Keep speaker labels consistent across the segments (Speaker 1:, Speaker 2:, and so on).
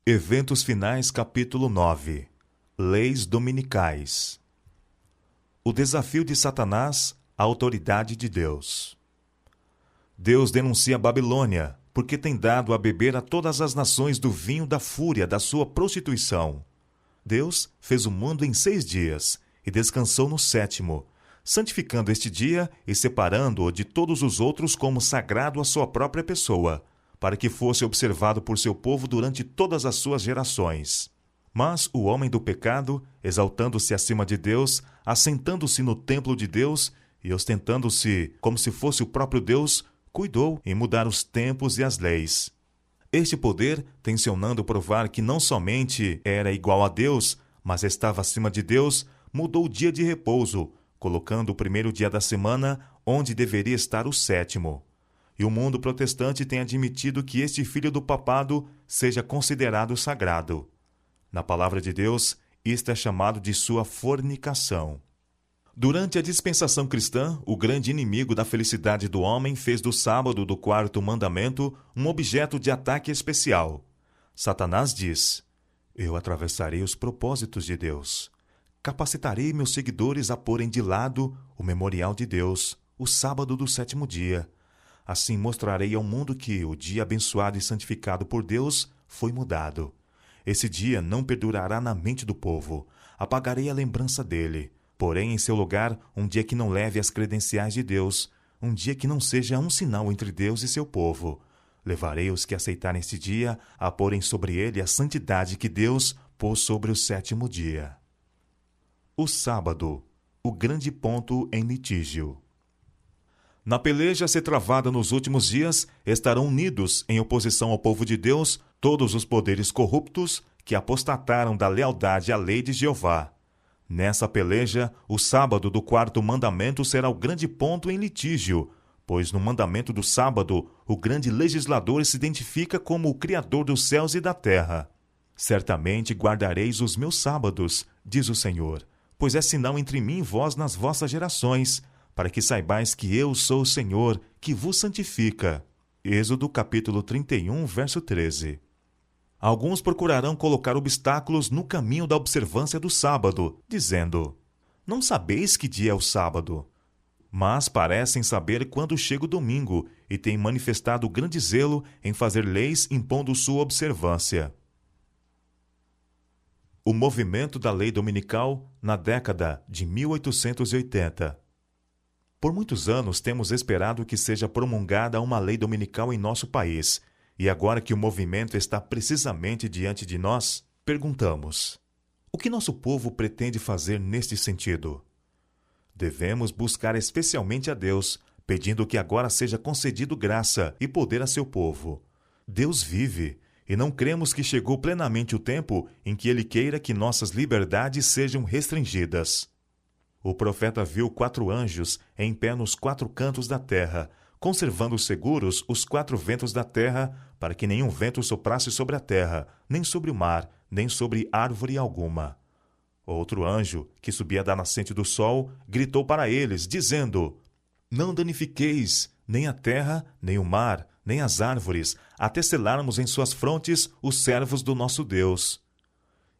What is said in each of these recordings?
Speaker 1: Eventos Finais, capítulo 9. Leis dominicais. O desafio de Satanás à autoridade de Deus. Deus denuncia a Babilônia, porque tem dado a beber a todas as nações do vinho da fúria da sua prostituição. Deus fez o mundo em 6 dias e descansou no 7º, santificando este dia e separando-o de todos os outros como sagrado à sua própria pessoa, para que fosse observado por seu povo durante todas as suas gerações. Mas o homem do pecado, exaltando-se acima de Deus, assentando-se no templo de Deus e ostentando-se como se fosse o próprio Deus, cuidou em mudar os tempos e as leis. Este poder, tencionando provar que não somente era igual a Deus, mas estava acima de Deus, mudou o dia de repouso, colocando o primeiro dia da semana onde deveria estar o 7º. E o mundo protestante tem admitido que este filho do papado seja considerado sagrado. Na palavra de Deus, isto é chamado de sua fornicação. Durante a dispensação cristã, o grande inimigo da felicidade do homem fez do sábado do 4º mandamento um objeto de ataque especial. Satanás diz: Eu atravessarei os propósitos de Deus. Capacitarei meus seguidores a porem de lado o memorial de Deus, o sábado do 7º dia. Assim mostrarei ao mundo que o dia abençoado e santificado por Deus foi mudado. Esse dia não perdurará na mente do povo. Apagarei a lembrança dele. Porém, em seu lugar, um dia que não leve as credenciais de Deus, um dia que não seja um sinal entre Deus e seu povo. Levarei os que aceitarem esse dia a porem sobre ele a santidade que Deus pôs sobre o 7º dia. O sábado, o grande ponto em litígio. Na peleja a ser travada nos últimos dias, estarão unidos em oposição ao povo de Deus todos os poderes corruptos que apostataram da lealdade à lei de Jeová. Nessa peleja, o sábado do 4º mandamento será o grande ponto em litígio, pois no mandamento do sábado, o grande legislador se identifica como o Criador dos céus e da terra. Certamente guardareis os meus sábados, diz o Senhor, pois é sinal entre mim e vós nas vossas gerações, para que saibais que eu sou o Senhor, que vos santifica. Êxodo capítulo 31, verso 13. Alguns procurarão colocar obstáculos no caminho da observância do sábado, dizendo: Não sabeis que dia é o sábado. Mas parecem saber quando chega o domingo e têm manifestado grande zelo em fazer leis impondo sua observância. O movimento da lei dominical na década de 1880. Por muitos anos temos esperado que seja promulgada uma lei dominical em nosso país, e agora que o movimento está precisamente diante de nós, perguntamos: o que nosso povo pretende fazer neste sentido? Devemos buscar especialmente a Deus, pedindo que agora seja concedido graça e poder a seu povo. Deus vive, e não cremos que chegou plenamente o tempo em que Ele queira que nossas liberdades sejam restringidas. O profeta viu 4 anjos em pé nos 4 cantos da terra, conservando seguros os 4 ventos da terra, para que nenhum vento soprasse sobre a terra, nem sobre o mar, nem sobre árvore alguma. Outro anjo, que subia da nascente do sol, gritou para eles, dizendo: Não danifiqueis nem a terra, nem o mar, nem as árvores, até selarmos em suas frontes os servos do nosso Deus.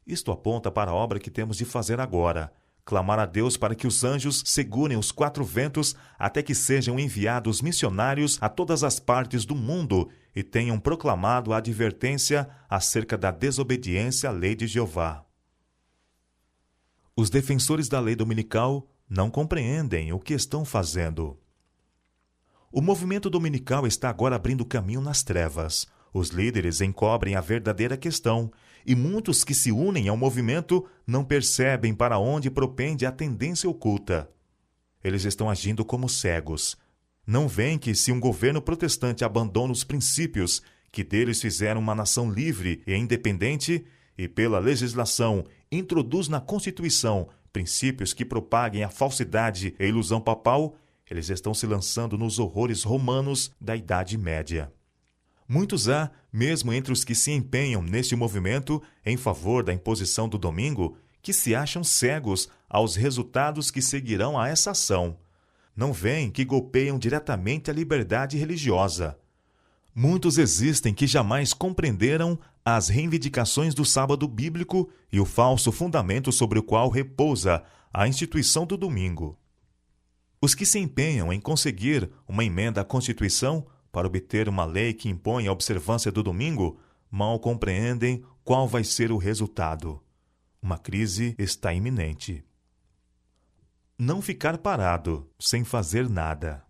Speaker 1: Isto aponta para a obra que temos de fazer agora: clamar a Deus para que os anjos segurem os 4 ventos até que sejam enviados missionários a todas as partes do mundo e tenham proclamado a advertência acerca da desobediência à lei de Jeová. Os defensores da lei dominical não compreendem o que estão fazendo. O movimento dominical está agora abrindo caminho nas trevas. Os líderes encobrem a verdadeira questão, e muitos que se unem ao movimento não percebem para onde propende a tendência oculta. Eles estão agindo como cegos. Não veem que se um governo protestante abandona os princípios que deles fizeram uma nação livre e independente, e pela legislação introduz na Constituição princípios que propaguem a falsidade e ilusão papal, eles estão se lançando nos horrores romanos da Idade Média. Muitos há, mesmo entre os que se empenham neste movimento em favor da imposição do domingo, que se acham cegos aos resultados que seguirão a essa ação. Não veem que golpeiam diretamente a liberdade religiosa. Muitos existem que jamais compreenderam as reivindicações do sábado bíblico e o falso fundamento sobre o qual repousa a instituição do domingo. Os que se empenham em conseguir uma emenda à Constituição para obter uma lei que impõe a observância do domingo mal compreendem qual vai ser o resultado. Uma crise está iminente. Não ficar parado, sem fazer nada.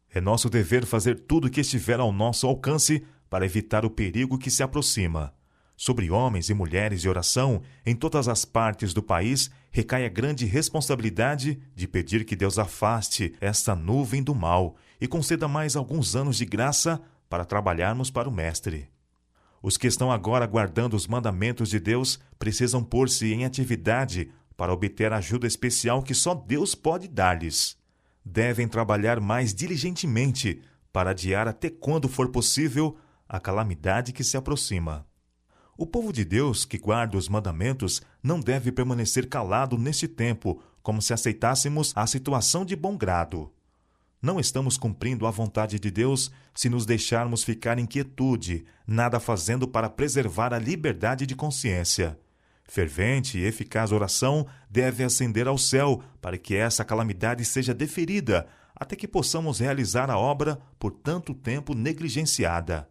Speaker 1: É nosso dever fazer tudo o que estiver ao nosso alcance para evitar o perigo que se aproxima. Sobre homens e mulheres de oração, em todas as partes do país, recai a grande responsabilidade de pedir que Deus afaste esta nuvem do mal e conceda mais alguns anos de graça para trabalharmos para o Mestre. Os que estão agora guardando os mandamentos de Deus precisam pôr-se em atividade para obter a ajuda especial que só Deus pode dar-lhes. Devem trabalhar mais diligentemente para adiar até quando for possível a calamidade que se aproxima. O povo de Deus que guarda os mandamentos não deve permanecer calado neste tempo, como se aceitássemos a situação de bom grado. Não estamos cumprindo a vontade de Deus se nos deixarmos ficar em quietude, nada fazendo para preservar a liberdade de consciência. Fervente e eficaz oração deve ascender ao céu para que essa calamidade seja deferida, até que possamos realizar a obra por tanto tempo negligenciada.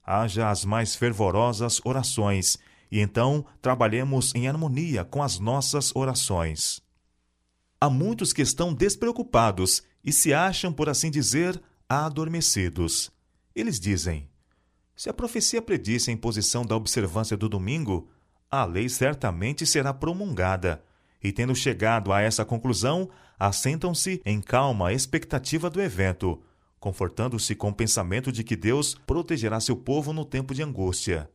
Speaker 1: Haja as mais fervorosas orações, e então trabalhemos em harmonia com as nossas orações. Há muitos que estão despreocupados e se acham, por assim dizer, adormecidos. Eles dizem: se a profecia predisse a imposição da observância do domingo, a lei certamente será promulgada. E tendo chegado a essa conclusão, assentam-se em calma expectativa do evento, confortando-se com o pensamento de que Deus protegerá seu povo no tempo de angústia.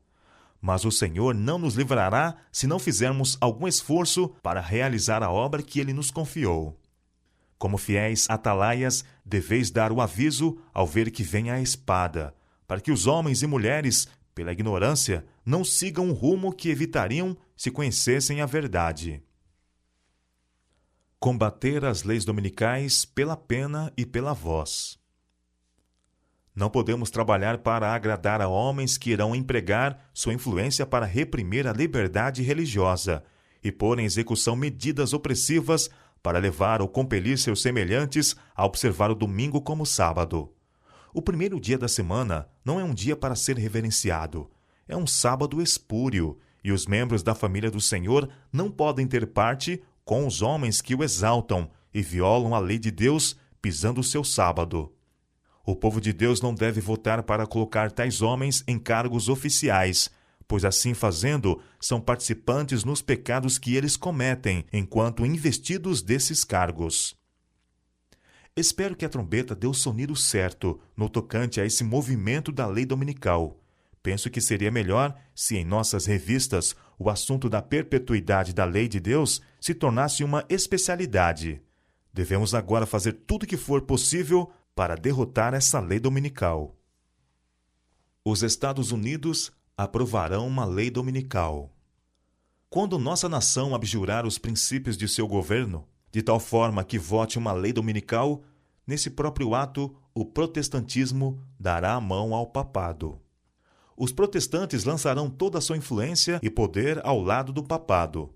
Speaker 1: Mas o Senhor não nos livrará se não fizermos algum esforço para realizar a obra que Ele nos confiou. Como fiéis atalaias, deveis dar o aviso ao ver que vem a espada, para que os homens e mulheres, pela ignorância, não sigam o rumo que evitariam se conhecessem a verdade. Combater as leis dominicais pela pena e pela voz. Não podemos trabalhar para agradar a homens que irão empregar sua influência para reprimir a liberdade religiosa e pôr em execução medidas opressivas para levar ou compelir seus semelhantes a observar o domingo como sábado. O primeiro dia da semana não é um dia para ser reverenciado. É um sábado espúrio, e os membros da família do Senhor não podem ter parte com os homens que o exaltam e violam a lei de Deus pisando o seu sábado. O povo de Deus não deve votar para colocar tais homens em cargos oficiais, pois assim fazendo, são participantes nos pecados que eles cometem enquanto investidos desses cargos. Espero que a trombeta dê o sonido certo no tocante a esse movimento da lei dominical. Penso que seria melhor se em nossas revistas o assunto da perpetuidade da lei de Deus se tornasse uma especialidade. Devemos agora fazer tudo o que for possível para derrotar essa lei dominical. Os Estados Unidos aprovarão uma lei dominical. Quando nossa nação abjurar os princípios de seu governo, de tal forma que vote uma lei dominical, nesse próprio ato o protestantismo dará a mão ao papado. Os protestantes lançarão toda a sua influência e poder ao lado do papado.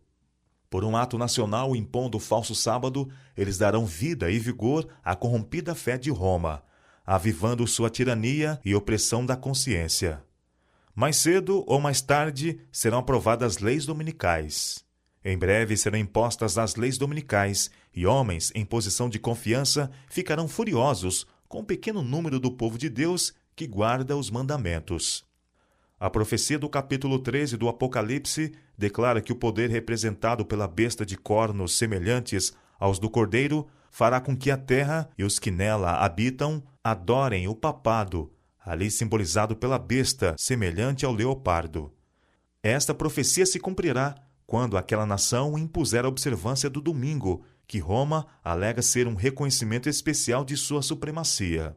Speaker 1: Por um ato nacional impondo o falso sábado, eles darão vida e vigor à corrompida fé de Roma, avivando sua tirania e opressão da consciência. Mais cedo ou mais tarde serão aprovadas leis dominicais. Em breve serão impostas as leis dominicais, e homens em posição de confiança ficarão furiosos com o pequeno número do povo de Deus que guarda os mandamentos. A profecia do capítulo 13 do Apocalipse declara que o poder representado pela besta de cornos semelhantes aos do cordeiro fará com que a terra e os que nela habitam adorem o papado, ali simbolizado pela besta semelhante ao leopardo. Esta profecia se cumprirá quando aquela nação impuser a observância do domingo, que Roma alega ser um reconhecimento especial de sua supremacia.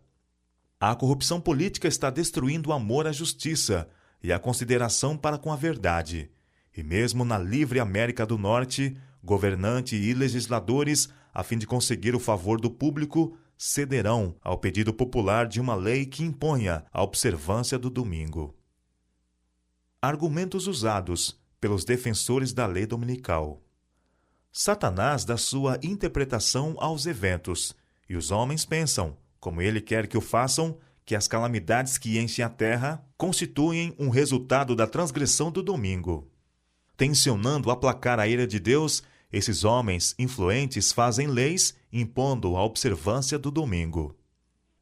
Speaker 1: A corrupção política está destruindo o amor à justiça e a consideração para com a verdade. E mesmo na livre América do Norte, governante e legisladores, a fim de conseguir o favor do público, cederão ao pedido popular de uma lei que imponha a observância do domingo. Argumentos usados pelos defensores da lei dominical. Satanás dá sua interpretação aos eventos, e os homens pensam, como ele quer que o façam, que as calamidades que enchem a terra constituem um resultado da transgressão do domingo. Tensionando aplacar a ira de Deus, esses homens influentes fazem leis impondo a observância do domingo.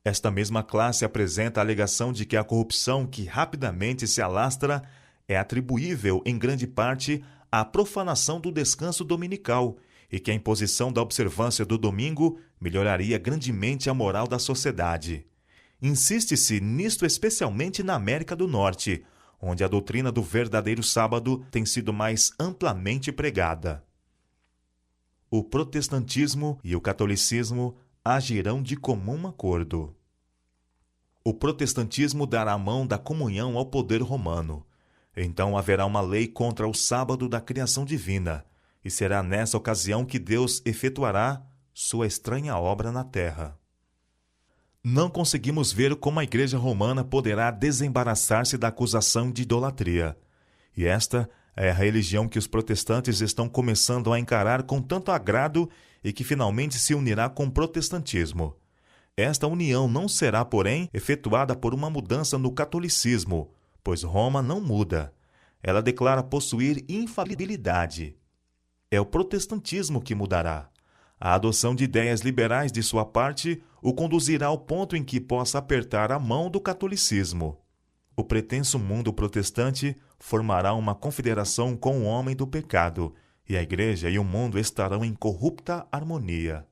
Speaker 1: Esta mesma classe apresenta a alegação de que a corrupção que rapidamente se alastra é atribuível em grande parte à profanação do descanso dominical e que a imposição da observância do domingo melhoraria grandemente a moral da sociedade. Insiste-se nisto especialmente na América do Norte, onde a doutrina do verdadeiro sábado tem sido mais amplamente pregada. O protestantismo e o catolicismo agirão de comum acordo. O protestantismo dará a mão da comunhão ao poder romano. Então haverá uma lei contra o sábado da criação divina, e será nessa ocasião que Deus efetuará sua estranha obra na terra. Não conseguimos ver como a Igreja Romana poderá desembaraçar-se da acusação de idolatria. E esta é a religião que os protestantes estão começando a encarar com tanto agrado e que finalmente se unirá com o protestantismo. Esta união não será, porém, efetuada por uma mudança no catolicismo, pois Roma não muda. Ela declara possuir infalibilidade. É o protestantismo que mudará. A adoção de ideias liberais de sua parte o conduzirá ao ponto em que possa apertar a mão do catolicismo. O pretenso mundo protestante formará uma confederação com o homem do pecado, e a Igreja e o mundo estarão em corrupta harmonia.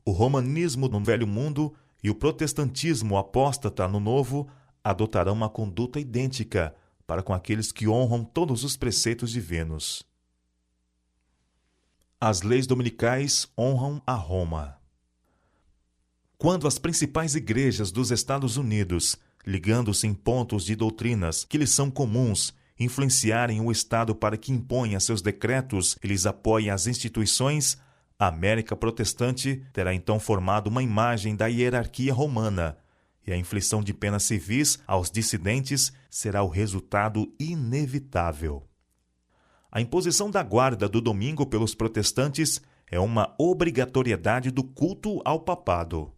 Speaker 1: O romanismo no Velho Mundo e o protestantismo apóstata no Novo adotarão uma conduta idêntica para com aqueles que honram todos os preceitos divinos. As leis dominicais honram a Roma. Quando as principais igrejas dos Estados Unidos, ligando-se em pontos de doutrinas que lhes são comuns, influenciarem o Estado para que imponha seus decretos e lhes apoiem as instituições, a América protestante terá então formado uma imagem da hierarquia romana, e a inflição de penas civis aos dissidentes será o resultado inevitável. A imposição da guarda do domingo pelos protestantes é uma obrigatoriedade do culto ao papado.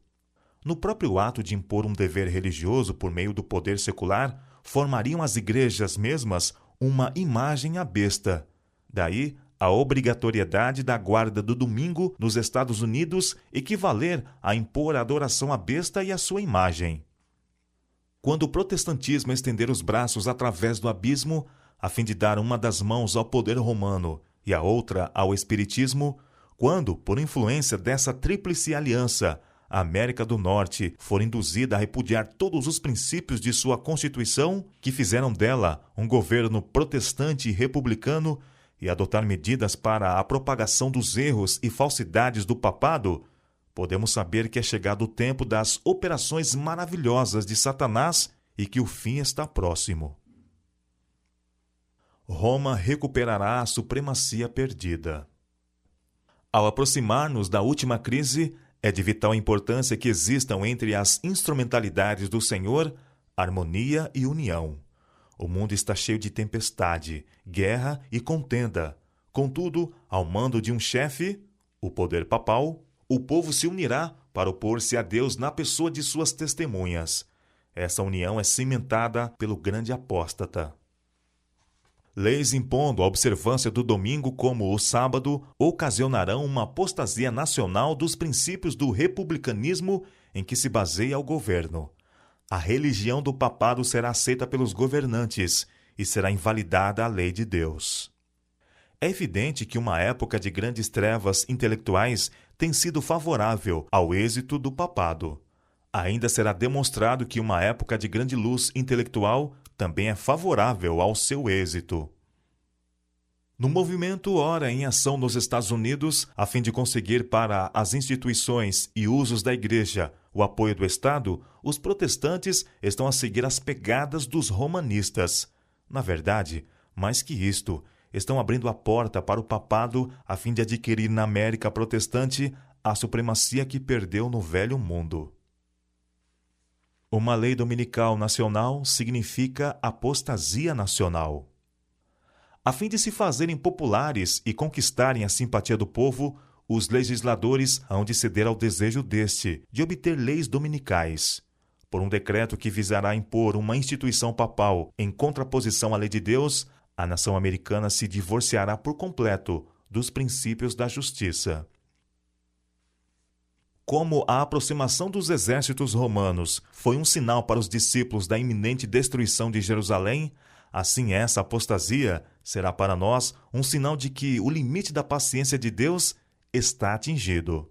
Speaker 1: No próprio ato de impor um dever religioso por meio do poder secular, formariam as igrejas mesmas uma imagem à besta. Daí, a obrigatoriedade da guarda do domingo nos Estados Unidos equivaler a impor a adoração à besta e à sua imagem. Quando o protestantismo estender os braços através do abismo, a fim de dar uma das mãos ao poder romano e a outra ao espiritismo, quando, por influência dessa tríplice aliança, a América do Norte for induzida a repudiar todos os princípios de sua Constituição, que fizeram dela um governo protestante e republicano, e adotar medidas para a propagação dos erros e falsidades do papado, podemos saber que é chegado o tempo das operações maravilhosas de Satanás e que o fim está próximo. Roma recuperará a supremacia perdida. Ao aproximar-nos da última crise, é de vital importância que existam entre as instrumentalidades do Senhor harmonia e união. O mundo está cheio de tempestade, guerra e contenda. Contudo, ao mando de um chefe, o poder papal, o povo se unirá para opor-se a Deus na pessoa de suas testemunhas. Essa união é cimentada pelo grande apóstata. Leis impondo a observância do domingo como o sábado ocasionarão uma apostasia nacional dos princípios do republicanismo em que se baseia o governo. A religião do papado será aceita pelos governantes e será invalidada a lei de Deus. É evidente que uma época de grandes trevas intelectuais tem sido favorável ao êxito do papado. Ainda será demonstrado que uma época de grande luz intelectual também é favorável ao seu êxito. No movimento ora em ação nos Estados Unidos, a fim de conseguir para as instituições e usos da Igreja o apoio do Estado, os protestantes estão a seguir as pegadas dos romanistas. Na verdade, mais que isto, estão abrindo a porta para o papado a fim de adquirir na América protestante a supremacia que perdeu no Velho Mundo. Uma lei dominical nacional significa apostasia nacional. A fim de se fazerem populares e conquistarem a simpatia do povo, os legisladores hão de ceder ao desejo deste, de obter leis dominicais. Por um decreto que visará impor uma instituição papal em contraposição à lei de Deus, a nação americana se divorciará por completo dos princípios da justiça. Como a aproximação dos exércitos romanos foi um sinal para os discípulos da iminente destruição de Jerusalém, assim essa apostasia será para nós um sinal de que o limite da paciência de Deus está atingido.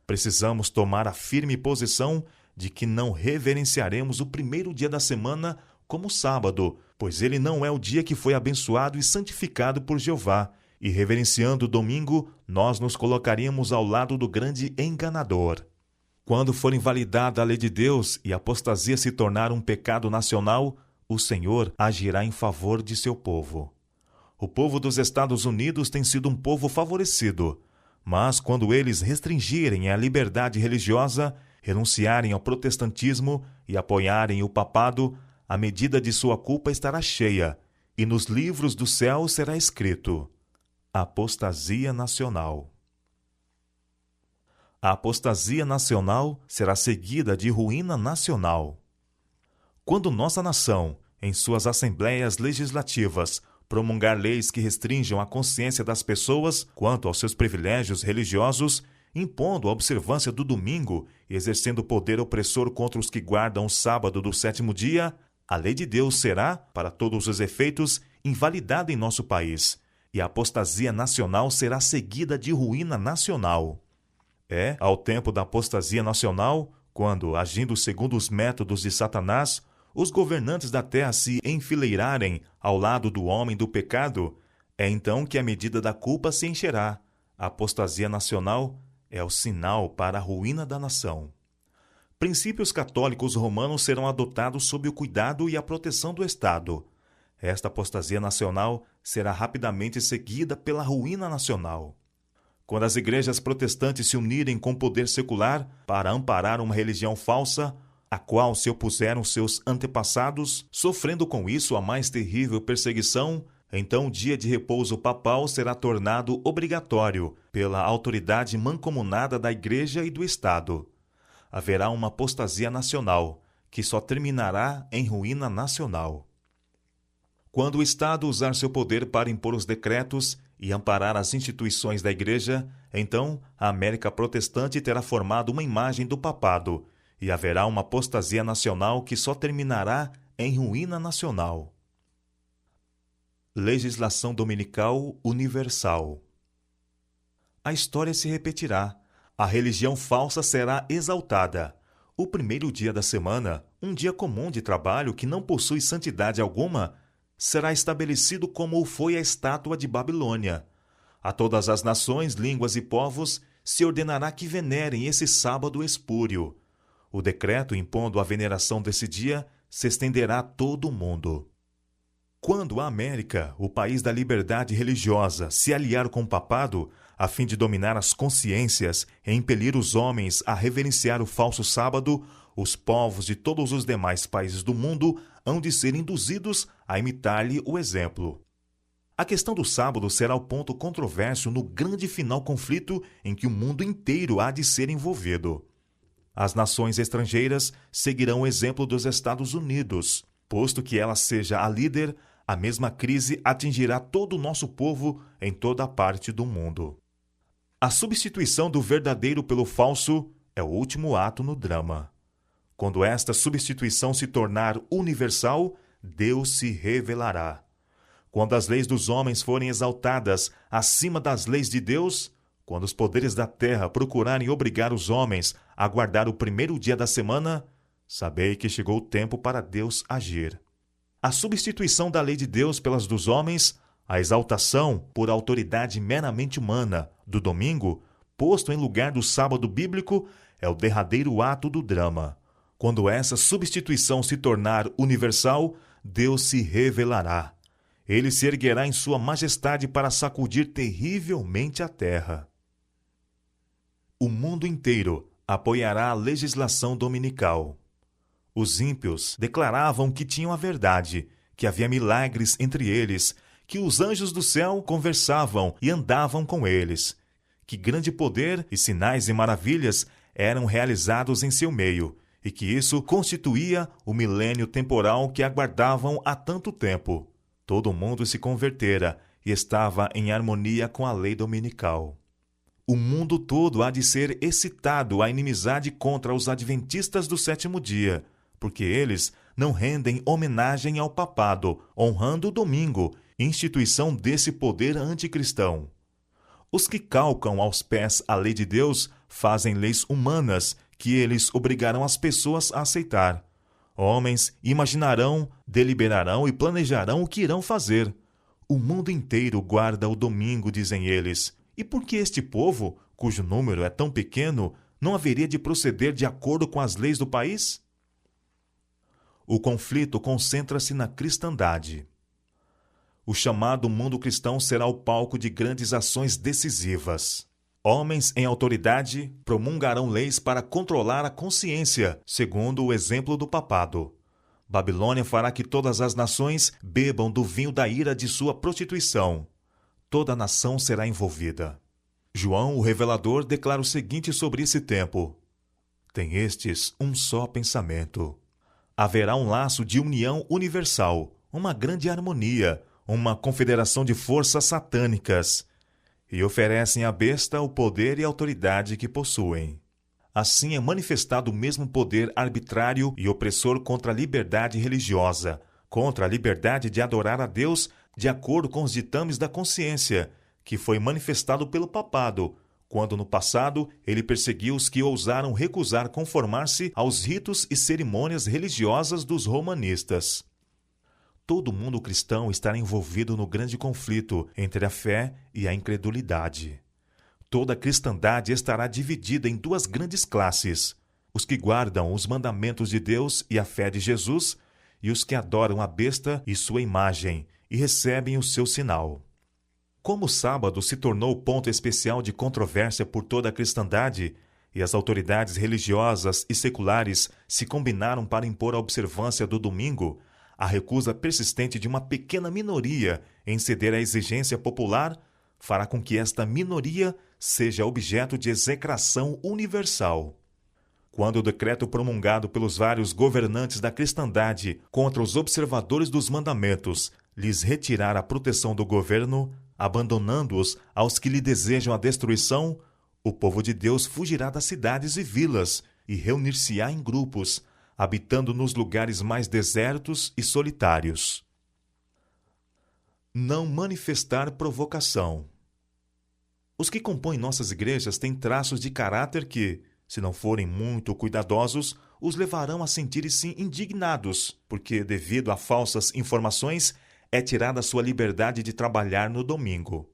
Speaker 1: Precisamos tomar a firme posição de que não reverenciaremos o primeiro dia da semana como sábado, pois ele não é o dia que foi abençoado e santificado por Jeová, e reverenciando o domingo, nós nos colocaríamos ao lado do grande enganador. Quando for invalidada a lei de Deus e a apostasia se tornar um pecado nacional, o Senhor agirá em favor de seu povo. O povo dos Estados Unidos tem sido um povo favorecido, mas quando eles restringirem a liberdade religiosa, renunciarem ao protestantismo e apoiarem o papado, a medida de sua culpa estará cheia, e nos livros do céu será escrito: apostasia nacional. A apostasia nacional será seguida de ruína nacional. Quando nossa nação, em suas assembleias legislativas, promulgar leis que restringam a consciência das pessoas quanto aos seus privilégios religiosos, impondo a observância do domingo e exercendo poder opressor contra os que guardam o sábado do sétimo dia, a lei de Deus será, para todos os efeitos, invalidada em nosso país, e a apostasia nacional será seguida de ruína nacional. É ao tempo da apostasia nacional, quando, agindo segundo os métodos de Satanás, os governantes da terra se enfileirarem ao lado do homem do pecado, é então que a medida da culpa se encherá. A apostasia nacional é o sinal para a ruína da nação. Princípios católicos romanos serão adotados sob o cuidado e a proteção do Estado. Esta apostasia nacional será rapidamente seguida pela ruína nacional. Quando as igrejas protestantes se unirem com o poder secular para amparar uma religião falsa, a qual se opuseram seus antepassados, sofrendo com isso a mais terrível perseguição, então o dia de repouso papal será tornado obrigatório pela autoridade mancomunada da Igreja e do Estado. Haverá uma apostasia nacional, que só terminará em ruína nacional. Quando o Estado usar seu poder para impor os decretos e amparar as instituições da Igreja, então a América protestante terá formado uma imagem do papado, e haverá uma apostasia nacional que só terminará em ruína nacional. Legislação dominical universal. A história se repetirá. A religião falsa será exaltada. O primeiro dia da semana, um dia comum de trabalho que não possui santidade alguma, será estabelecido como o foi a estátua de Babilônia. A todas as nações, línguas e povos se ordenará que venerem esse sábado espúrio. O decreto impondo a veneração desse dia se estenderá a todo o mundo. Quando a América, o país da liberdade religiosa, se aliar com o papado, a fim de dominar as consciências e impelir os homens a reverenciar o falso sábado, os povos de todos os demais países do mundo hão de ser induzidos a imitar-lhe o exemplo. A questão do sábado será o ponto controverso no grande final conflito em que o mundo inteiro há de ser envolvido. As nações estrangeiras seguirão o exemplo dos Estados Unidos. Posto que ela seja a líder, a mesma crise atingirá todo o nosso povo em toda a parte do mundo. A substituição do verdadeiro pelo falso é o último ato no drama. Quando esta substituição se tornar universal, Deus se revelará. Quando as leis dos homens forem exaltadas acima das leis de Deus, quando os poderes da terra procurarem obrigar os homens a guardar o primeiro dia da semana, sabei que chegou o tempo para Deus agir. A substituição da lei de Deus pelas dos homens, a exaltação, por autoridade meramente humana, do domingo, posto em lugar do sábado bíblico, é o derradeiro ato do drama. Quando essa substituição se tornar universal, Deus se revelará. Ele se erguerá em sua majestade para sacudir terrivelmente a terra. O mundo inteiro apoiará a legislação dominical. Os ímpios declaravam que tinham a verdade, que havia milagres entre eles, que os anjos do céu conversavam e andavam com eles, que grande poder e sinais e maravilhas eram realizados em seu meio, e que isso constituía o milênio temporal que aguardavam há tanto tempo. Todo mundo se convertera e estava em harmonia com a lei dominical. O mundo todo há de ser excitado à inimizade contra os adventistas do sétimo dia, porque eles não rendem homenagem ao papado, honrando o domingo, instituição desse poder anticristão. Os que calcam aos pés a lei de Deus fazem leis humanas que eles obrigarão as pessoas a aceitar. Homens imaginarão, deliberarão e planejarão o que irão fazer. O mundo inteiro guarda o domingo, dizem eles. E por que este povo, cujo número é tão pequeno, não haveria de proceder de acordo com as leis do país? O conflito concentra-se na cristandade. O chamado mundo cristão será o palco de grandes ações decisivas. Homens em autoridade promulgarão leis para controlar a consciência, segundo o exemplo do papado. Babilônia fará que todas as nações bebam do vinho da ira de sua prostituição. Toda a nação será envolvida. João, o revelador, declara o seguinte sobre esse tempo: tem estes um só pensamento. Haverá um laço de união universal, uma grande harmonia, uma confederação de forças satânicas, e oferecem à besta o poder e a autoridade que possuem. Assim é manifestado o mesmo poder arbitrário e opressor contra a liberdade religiosa, contra a liberdade de adorar a Deus de acordo com os ditames da consciência, que foi manifestado pelo papado, quando no passado ele perseguiu os que ousaram recusar conformar-se aos ritos e cerimônias religiosas dos romanistas. Todo mundo cristão estará envolvido no grande conflito entre a fé e a incredulidade. Toda a cristandade estará dividida em duas grandes classes: os que guardam os mandamentos de Deus e a fé de Jesus, e os que adoram a besta e sua imagem, e recebem o seu sinal. Como o sábado se tornou ponto especial de controvérsia por toda a cristandade, e as autoridades religiosas e seculares se combinaram para impor a observância do domingo, a recusa persistente de uma pequena minoria em ceder à exigência popular fará com que esta minoria seja objeto de execração universal. Quando o decreto promulgado pelos vários governantes da cristandade contra os observadores dos mandamentos lhes retirar a proteção do governo, abandonando-os aos que lhe desejam a destruição, o povo de Deus fugirá das cidades e vilas e reunir-se-á em grupos, habitando nos lugares mais desertos e solitários. Não manifestar provocação. Os que compõem nossas igrejas têm traços de caráter que, se não forem muito cuidadosos, os levarão a sentir-se indignados, porque, devido a falsas informações, é tirada a sua liberdade de trabalhar no domingo.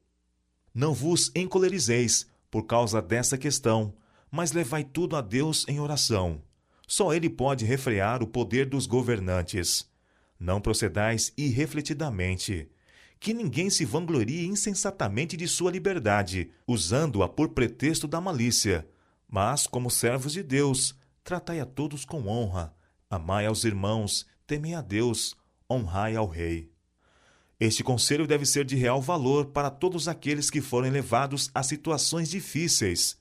Speaker 1: Não vos encolerizeis por causa dessa questão, mas levai tudo a Deus em oração. Só Ele pode refrear o poder dos governantes. Não procedais irrefletidamente. Que ninguém se vanglorie insensatamente de sua liberdade, usando-a por pretexto da malícia. Mas, como servos de Deus, tratai a todos com honra. Amai aos irmãos, temei a Deus, honrai ao Rei. Este conselho deve ser de real valor para todos aqueles que forem levados a situações difíceis.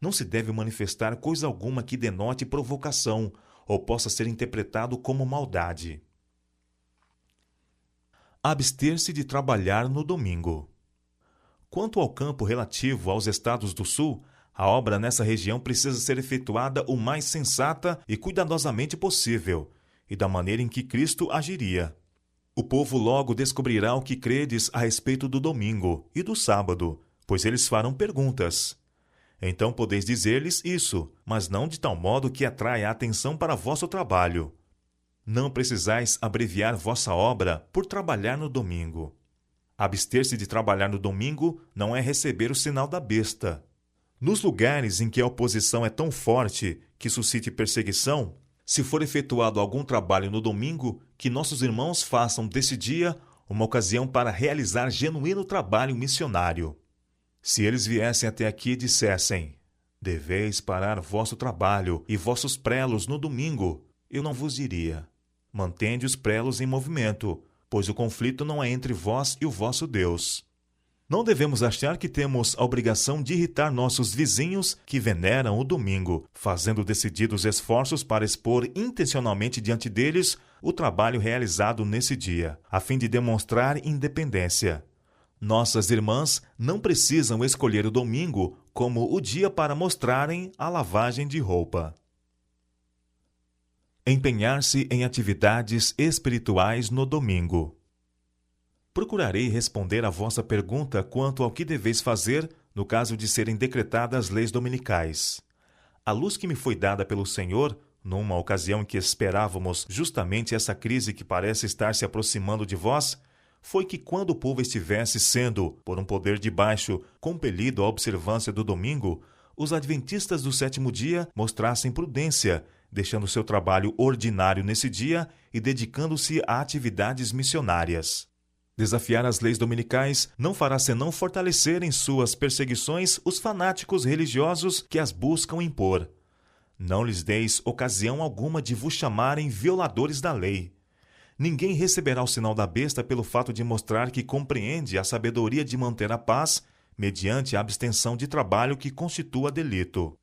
Speaker 1: Não se deve manifestar coisa alguma que denote provocação ou possa ser interpretado como maldade. Abster-se de trabalhar no domingo. Quanto ao campo relativo aos estados do Sul, a obra nessa região precisa ser efetuada o mais sensata e cuidadosamente possível, e da maneira em que Cristo agiria. O povo logo descobrirá o que credes a respeito do domingo e do sábado, pois eles farão perguntas. Então podeis dizer-lhes isso, mas não de tal modo que atraia a atenção para vosso trabalho. Não precisais abreviar vossa obra por trabalhar no domingo. Abster-se de trabalhar no domingo não é receber o sinal da besta. Nos lugares em que a oposição é tão forte que suscite perseguição, se for efetuado algum trabalho no domingo, que nossos irmãos façam desse dia uma ocasião para realizar genuíno trabalho missionário. Se eles viessem até aqui e dissessem: deveis parar vosso trabalho e vossos prelos no domingo, eu não vos diria: mantende os prelos em movimento, pois o conflito não é entre vós e o vosso Deus. Não devemos achar que temos a obrigação de irritar nossos vizinhos que veneram o domingo, fazendo decididos esforços para expor intencionalmente diante deles o trabalho realizado nesse dia, a fim de demonstrar independência. Nossas irmãs não precisam escolher o domingo como o dia para mostrarem a lavagem de roupa. Empenhar-se em atividades espirituais no domingo. Procurarei responder à vossa pergunta quanto ao que deveis fazer no caso de serem decretadas leis dominicais. A luz que me foi dada pelo Senhor, numa ocasião em que esperávamos justamente essa crise que parece estar se aproximando de vós, foi que quando o povo estivesse sendo, por um poder de baixo, compelido à observância do domingo, os adventistas do sétimo dia mostrassem prudência, deixando seu trabalho ordinário nesse dia e dedicando-se a atividades missionárias. Desafiar as leis dominicais não fará senão fortalecer em suas perseguições os fanáticos religiosos que as buscam impor. Não lhes deis ocasião alguma de vos chamarem violadores da lei. Ninguém receberá o sinal da besta pelo fato de mostrar que compreende a sabedoria de manter a paz mediante a abstenção de trabalho que constitua delito.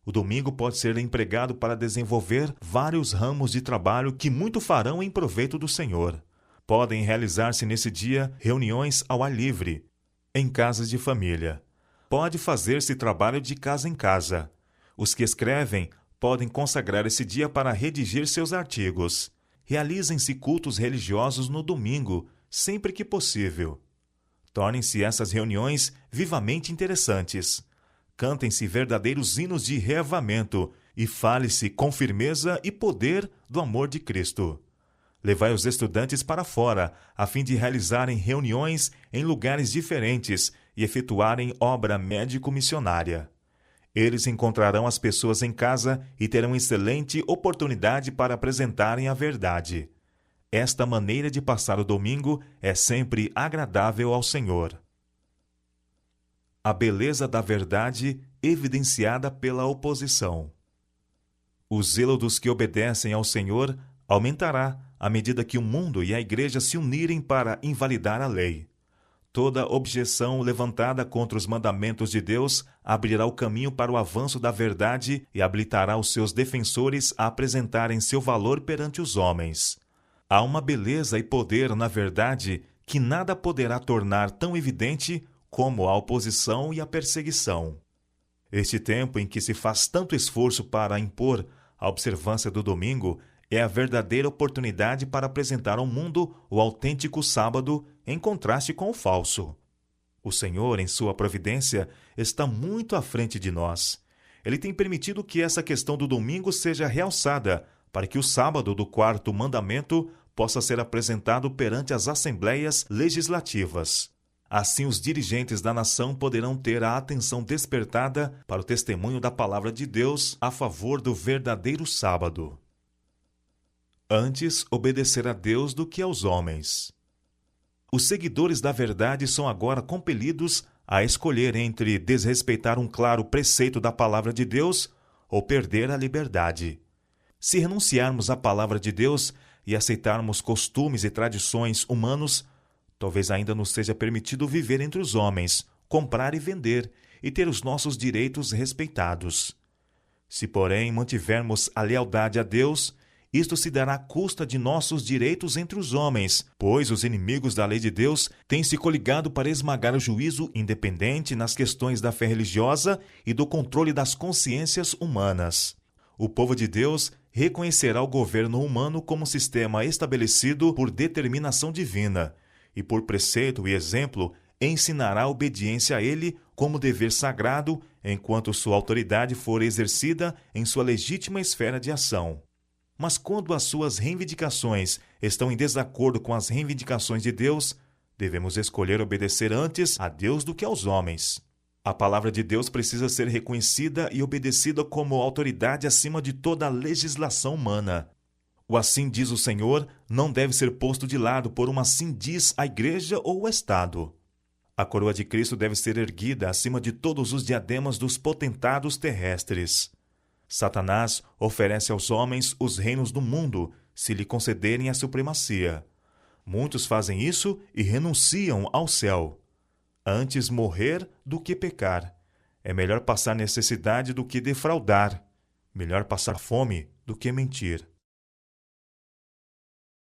Speaker 1: O domingo pode ser empregado para desenvolver vários ramos de trabalho que muito farão em proveito do Senhor. Podem realizar-se nesse dia reuniões ao ar livre, em casas de família. Pode fazer-se trabalho de casa em casa. Os que escrevem podem consagrar esse dia para redigir seus artigos. Realizem-se cultos religiosos no domingo, sempre que possível. Tornem-se essas reuniões vivamente interessantes. Cantem-se verdadeiros hinos de reavamento e fale-se com firmeza e poder do amor de Cristo. Levai os estudantes para fora, a fim de realizarem reuniões em lugares diferentes e efetuarem obra médico-missionária. Eles encontrarão as pessoas em casa e terão excelente oportunidade para apresentarem a verdade. Esta maneira de passar o domingo é sempre agradável ao Senhor. A beleza da verdade evidenciada pela oposição. O zelo dos que obedecem ao Senhor aumentará à medida que o mundo e a Igreja se unirem para invalidar a lei. Toda objeção levantada contra os mandamentos de Deus abrirá o caminho para o avanço da verdade e habilitará os seus defensores a apresentarem seu valor perante os homens. Há uma beleza e poder na verdade que nada poderá tornar tão evidente como a oposição e a perseguição. Este tempo em que se faz tanto esforço para impor a observância do domingo é a verdadeira oportunidade para apresentar ao mundo o autêntico sábado em contraste com o falso. O Senhor, em sua providência, está muito à frente de nós. Ele tem permitido que essa questão do domingo seja realçada para que o sábado do quarto mandamento possa ser apresentado perante as assembleias legislativas. Assim, os dirigentes da nação poderão ter a atenção despertada para o testemunho da palavra de Deus a favor do verdadeiro sábado. Antes obedecer a Deus do que aos homens. Os seguidores da verdade são agora compelidos a escolher entre desrespeitar um claro preceito da palavra de Deus ou perder a liberdade. Se renunciarmos à palavra de Deus e aceitarmos costumes e tradições humanos, talvez ainda nos seja permitido viver entre os homens, comprar e vender e ter os nossos direitos respeitados. Se, porém, mantivermos a lealdade a Deus, isto se dará à custa de nossos direitos entre os homens, pois os inimigos da lei de Deus têm se coligado para esmagar o juízo independente nas questões da fé religiosa e do controle das consciências humanas. O povo de Deus reconhecerá o governo humano como sistema estabelecido por determinação divina, e por preceito e exemplo ensinará a obediência a ele como dever sagrado enquanto sua autoridade for exercida em sua legítima esfera de ação. Mas quando as suas reivindicações estão em desacordo com as reivindicações de Deus, devemos escolher obedecer antes a Deus do que aos homens. A palavra de Deus precisa ser reconhecida e obedecida como autoridade acima de toda a legislação humana. O assim diz o Senhor não deve ser posto de lado por uma assim diz a Igreja ou o Estado. A coroa de Cristo deve ser erguida acima de todos os diademas dos potentados terrestres. Satanás oferece aos homens os reinos do mundo, se lhe concederem a supremacia. Muitos fazem isso e renunciam ao céu. Antes morrer do que pecar. É melhor passar necessidade do que defraudar. Melhor passar fome do que mentir.